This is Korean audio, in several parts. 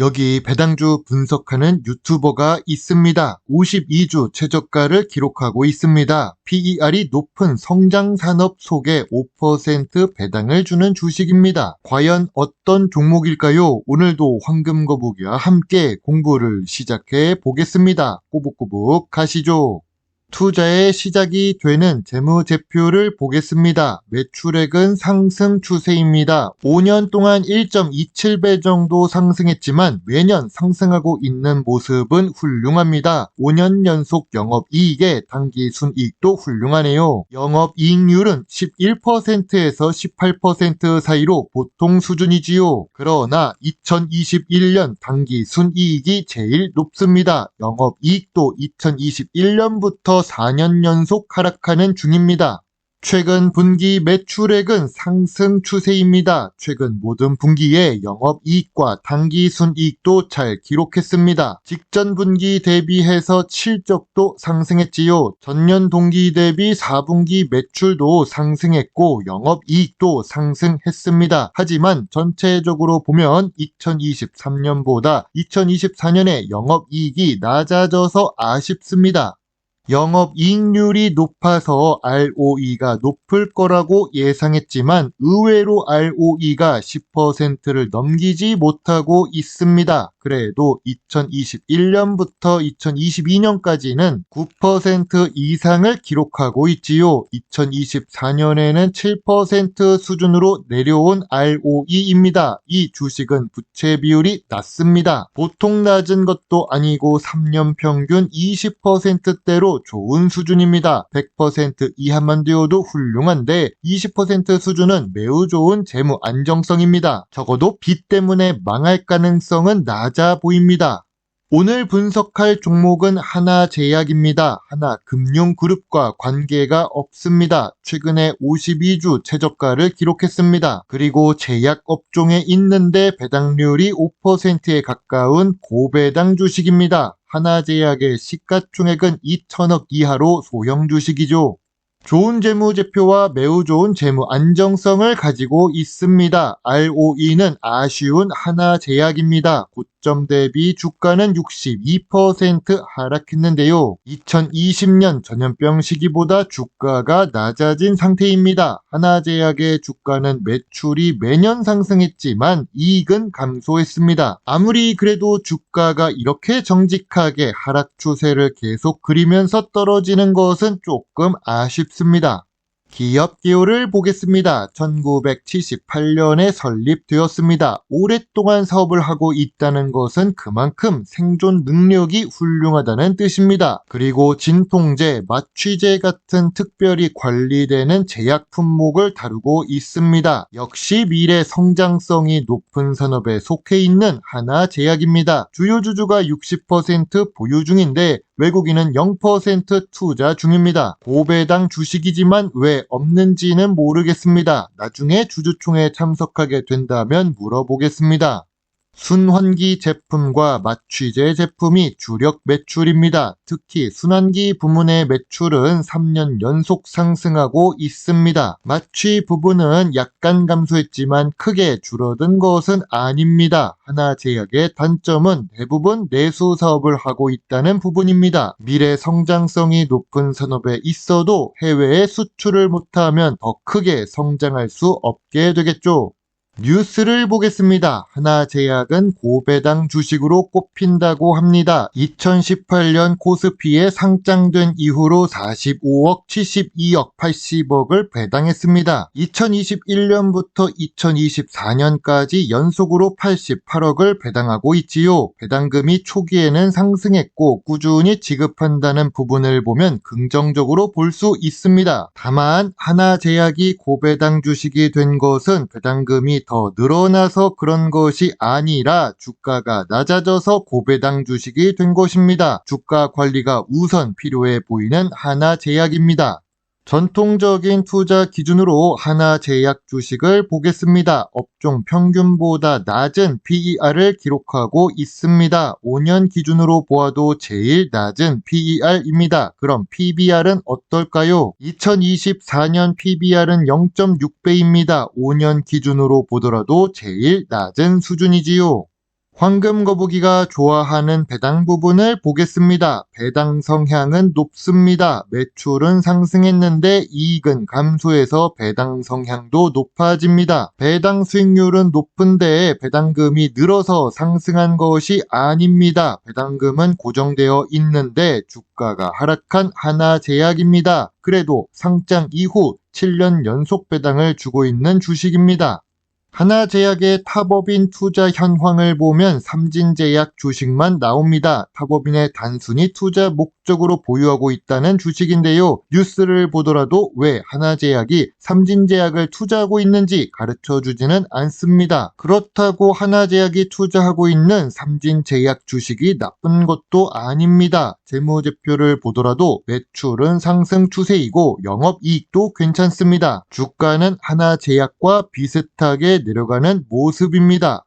여기 배당주 분석하는 유튜버가 있습니다. 52주 최저가를 기록하고 있습니다. PER이 높은 성장산업 속에 5% 배당을 주는 주식입니다. 과연 어떤 종목일까요? 오늘도 황금거북이와 함께 공부를 시작해 보겠습니다. 꼬북꼬북 가시죠. 투자의 시작이 되는 재무제표를 보겠습니다. 매출액은 상승 추세입니다. 5년 동안 1.27배 정도 상승했지만 매년 상승하고 있는 모습은 훌륭합니다. 5년 연속 영업이익의 당기순이익도 훌륭하네요. 영업이익률은 11%에서 18% 사이로 보통 수준이지요. 그러나 2021년 당기순이익이 제일 높습니다. 영업이익도 2021년부터 4년 연속 하락하는 중입니다. 최근 분기 매출액은 상승 추세입니다. 최근 모든 분기에 영업이익과 당기순이익도 잘 기록했습니다. 직전 분기 대비해서 실적도 상승했지요. 전년 동기 대비 4분기 매출도 상승했고 영업이익도 상승했습니다. 하지만 전체적으로 보면 2023년보다 2024년에 영업이익이 낮아져서 아쉽습니다. 영업이익률이 높아서 ROE가 높을 거라고 예상했지만 의외로 ROE가 10%를 넘기지 못하고 있습니다. 그래도 2021년부터 2022년까지는 9% 이상을 기록하고 있지요. 2024년에는 7% 수준으로 내려온 ROE입니다. 이 주식은 부채 비율이 낮습니다. 보통 낮은 것도 아니고 3년 평균 20%대로 좋은 수준입니다. 100% 이하만 되어도 훌륭한데 20% 수준은 매우 좋은 재무 안정성입니다. 적어도 빚 때문에 망할 가능성은 낮아 보입니다. 오늘 분석할 종목은 하나제약입니다. 하나금융그룹과 관계가 없습니다. 최근에 52주 최저가를 기록했습니다. 그리고 제약업종에 있는데 배당률이 5%에 가까운 고배당 주식입니다. 하나제약의 시가총액은 2천억 이하로 소형 주식이죠. 좋은 재무제표와 매우 좋은 재무 안정성을 가지고 있습니다. ROE는 아쉬운 하나제약입니다. 고점 대비 주가는 62% 하락했는데요. 2020년 전염병 시기보다 주가가 낮아진 상태입니다. 하나제약의 주가는 매출이 매년 상승했지만 이익은 감소했습니다. 아무리 그래도 주가가 이렇게 정직하게 하락 추세를 계속 그리면서 떨어지는 것은 조금 아쉽습니다. 기업 기호를 보겠습니다. 1978년에 설립되었습니다. 오랫동안 사업을 하고 있다는 것은 그만큼 생존 능력이 훌륭하다는 뜻입니다. 그리고 진통제, 마취제 같은 특별히 관리되는 제약 품목을 다루고 있습니다. 역시 미래 성장성이 높은 산업에 속해 있는 하나제약입니다. 주요 주주가 60% 보유 중인데 외국인은 0% 투자 중입니다. 고배당 주식이지만 왜 없는지는 모르겠습니다. 나중에 주주총회에 참석하게 된다면 물어보겠습니다. 순환기 제품과 마취제 제품이 주력 매출입니다. 특히 순환기 부문의 매출은 3년 연속 상승하고 있습니다. 마취 부분은 약간 감소했지만 크게 줄어든 것은 아닙니다. 하나제약의 단점은 대부분 내수 사업을 하고 있다는 부분입니다. 미래 성장성이 높은 산업에 있어도 해외에 수출을 못하면 더 크게 성장할 수 없게 되겠죠. 뉴스를 보겠습니다. 하나제약은 고배당 주식으로 꼽힌다고 합니다. 2018년 코스피에 상장된 이후로 45억, 72억, 80억을 배당했습니다. 2021년부터 2024년까지 연속으로 88억을 배당하고 있지요. 배당금이 초기에는 상승했고 꾸준히 지급한다는 부분을 보면 긍정적으로 볼 수 있습니다. 다만 하나제약이 고배당 주식이 된 것은 배당금이 더 늘어나서 그런 것이 아니라 주가가 낮아져서 고배당 주식이 된 것입니다. 주가 관리가 우선 필요해 보이는 하나제약입니다. 전통적인 투자 기준으로 하나제약 주식을 보겠습니다. 업종 평균보다 낮은 PER을 기록하고 있습니다. 5년 기준으로 보아도 제일 낮은 PER입니다. 그럼 PBR은 어떨까요? 2024년 PBR은 0.6배입니다. 5년 기준으로 보더라도 제일 낮은 수준이지요. 황금거북이가 좋아하는 배당 부분을 보겠습니다. 배당 성향은 높습니다. 매출은 상승했는데 이익은 감소해서 배당 성향도 높아집니다. 배당 수익률은 높은데 배당금이 늘어서 상승한 것이 아닙니다. 배당금은 고정되어 있는데 주가가 하락한 하나제약입니다. 그래도 상장 이후 7년 연속 배당을 주고 있는 주식입니다. 하나제약의 탑업인 투자 현황을 보면 삼진제약 주식만 나옵니다. 탑업인의 단순히 투자 목적으로 보유하고 있다는 주식인데요. 뉴스를 보더라도 왜 하나제약이 삼진제약을 투자하고 있는지 가르쳐주지는 않습니다. 그렇다고 하나제약이 투자하고 있는 삼진제약 주식이 나쁜 것도 아닙니다. 재무제표를 보더라도 매출은 상승 추세이고 영업이익도 괜찮습니다. 주가는 하나제약과 비슷하게 내려가는 모습입니다.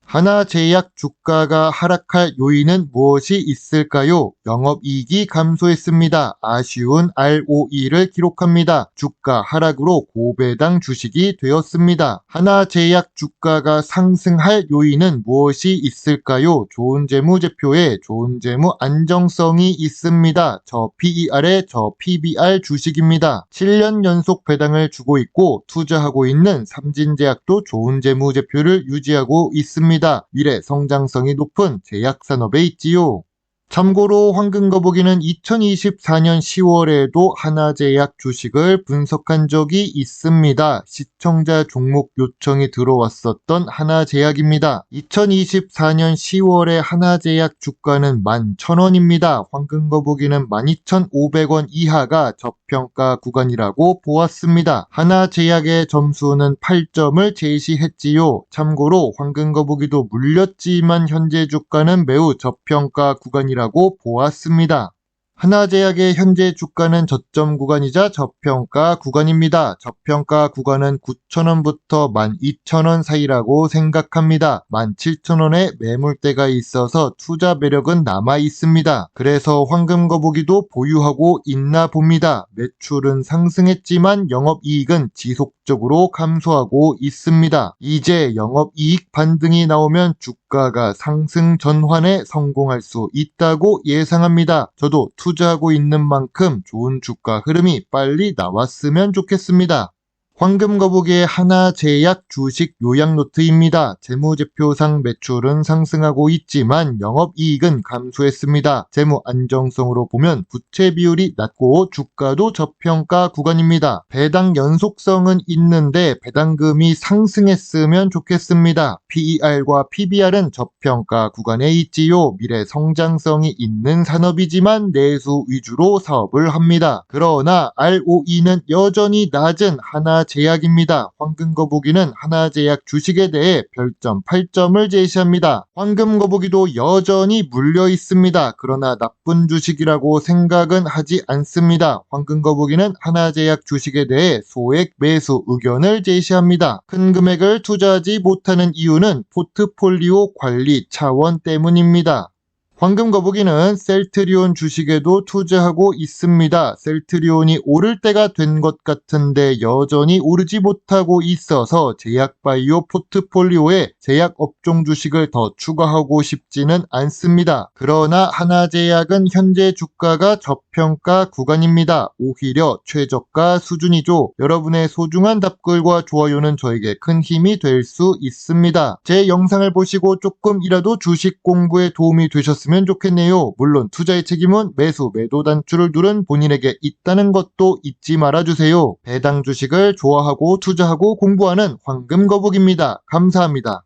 하나제약 주가가 하락할 요인은 무엇이 있을까요? 영업이익이 감소했습니다. 아쉬운 ROE를 기록합니다. 주가 하락으로 고배당 주식이 되었습니다. 하나제약 주가가 상승할 요인은 무엇이 있을까요? 좋은 재무제표에 좋은 재무 안정성이 있습니다. 저 PER에 저 PBR 주식입니다. 7년 연속 배당을 주고 있고 투자하고 있는 삼진제약도 좋은 재무제표를 유지하고 있습니다. 미래 성장성이 높은 제약산업에 있지요. 참고로 황금거북이는 2024년 10월에도 하나제약 주식을 분석한 적이 있습니다. 시청자 종목 요청이 들어왔었던 하나제약입니다. 2024년 10월에 하나제약 주가는 11,000원입니다. 황금거북이는 12,500원 이하가 저평가 구간이라고 보았습니다. 하나제약의 점수는 8점을 제시했지요. 참고로 황금거북이도 물렸지만 현재 주가는 매우 저평가 구간이라고 보았습니다. 하나제약의 현재 주가는 저점 구간이자 저평가 구간입니다. 저평가 구간은 9,000원부터 12,000원 사이라고 생각합니다. 17,000원에 매물대가 있어서 투자 매력은 남아 있습니다. 그래서 황금거북이도 보유하고 있나 봅니다. 매출은 상승했지만 영업이익은 지속적으로 감소하고 있습니다. 이제 영업이익 반등이 나오면 주가가 상승 전환에 성공할 수 있다고 예상합니다. 저도 투자하고 있는 만큼 좋은 주가 흐름이 빨리 나왔으면 좋겠습니다. 황금거북이의 하나제약 주식 요약 노트입니다. 재무제표상 매출은 상승하고 있지만 영업이익은 감소했습니다. 재무 안정성으로 보면 부채 비율이 낮고 주가도 저평가 구간입니다. 배당 연속성은 있는데 배당금이 상승했으면 좋겠습니다. PER과 PBR은 저평가 구간에 있지요. 미래 성장성이 있는 산업이지만 내수 위주로 사업을 합니다. 그러나 ROE는 여전히 낮은 하나제약입니다. 황금거북이는 하나제약 주식에 대해 별점 8점을 제시합니다. 황금거북이도 여전히 물려 있습니다. 그러나 나쁜 주식이라고 생각은 하지 않습니다. 황금거북이는 하나제약 주식에 대해 소액 매수 의견을 제시합니다. 큰 금액을 투자하지 못하는 이유는 포트폴리오 관리 차원 때문입니다. 황금거북이는 셀트리온 주식에도 투자하고 있습니다. 셀트리온이 오를 때가 된 것 같은데 여전히 오르지 못하고 있어서 제약바이오 포트폴리오에 제약업종 주식을 더 추가하고 싶지는 않습니다. 그러나 하나제약은 현재 주가가 저평가 구간입니다. 오히려 최저가 수준이죠. 여러분의 소중한 답글과 좋아요는 저에게 큰 힘이 될 수 있습니다. 제 영상을 보시고 조금이라도 주식 공부에 도움이 되셨으면 좋겠네요. 물론 투자의 책임은 매수, 매도 단추를 누른 본인에게 있다는 것도 잊지 말아주세요. 배당 주식을 좋아하고 투자하고 공부하는 황금거북입니다. 감사합니다.